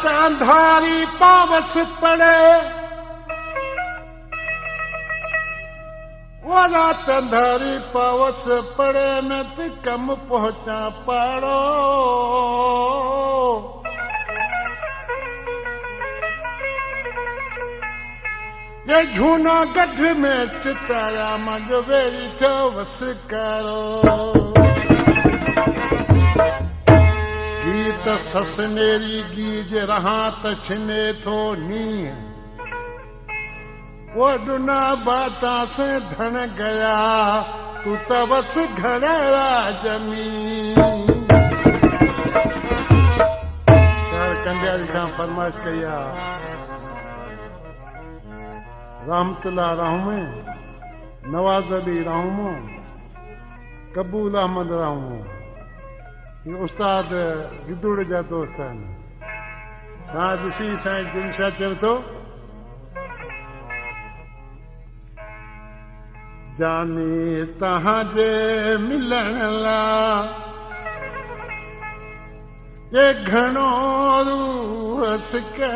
अंधारी पावस पड़े, वो रात अंधारी पावस पड़े मैं तो कम पहुंचा पाड़ो। ये झूना गढ़ में चिताया मजो वेरी थो वस करो। गीत ससनेरी गीज रहा त छिने थो नी, वो डुना बाता से धन गया तू त बस घड़ा जमी। सर कंडियारी खां फरमाइश कया रहमतुल्लाह रहूं, नवाज अली रहूं, कबूल अहमद रहूं, ये उस्ताद गिदुड़ जा दोस्त आहिनि। सां ॾिसी साईं जिन सां चवे थो जानी तव्हांजे मिलण लाइ ये घणो रूह सिके,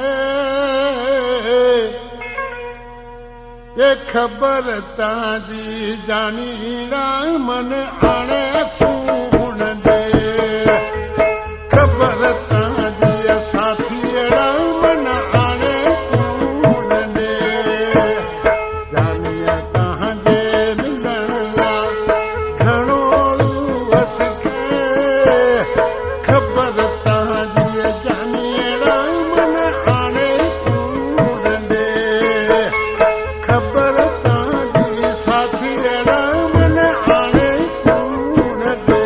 ये ख़बर तव्हांजी जानी रामन आणे खून दे, ख़बर तव्हांजी साथी रामन आणे खून दे। जानी तव्हांजे मिलण लाइ घणो रूह सिके, ख़बर तव्हांजी जानी रामन आणे खून दे, ख़बर तव्हांजी साथी रामन आणे खून दे।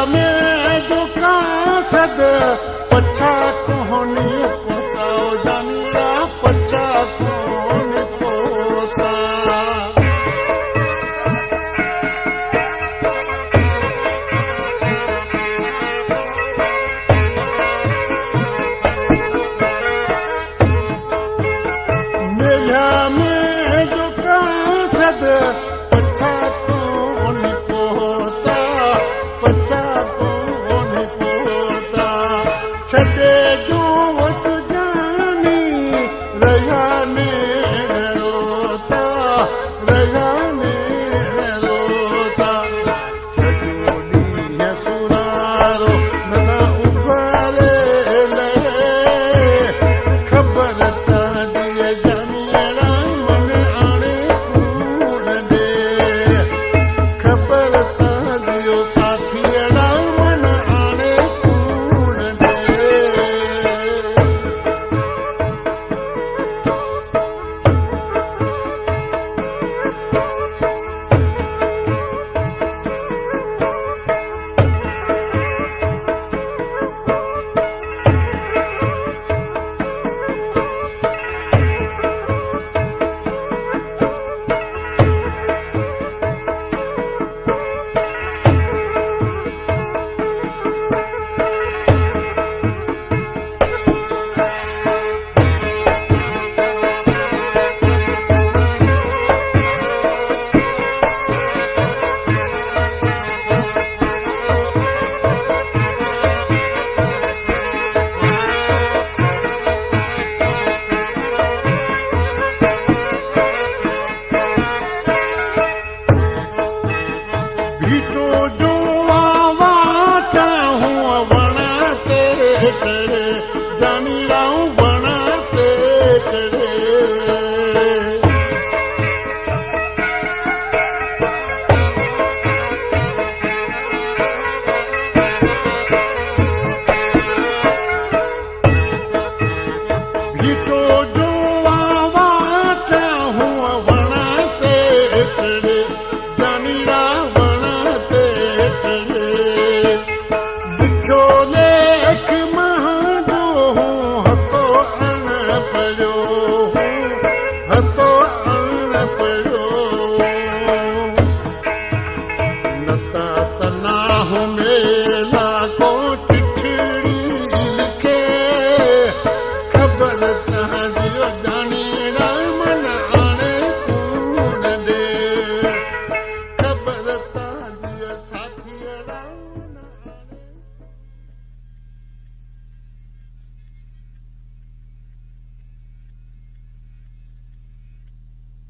में जो कासद पछा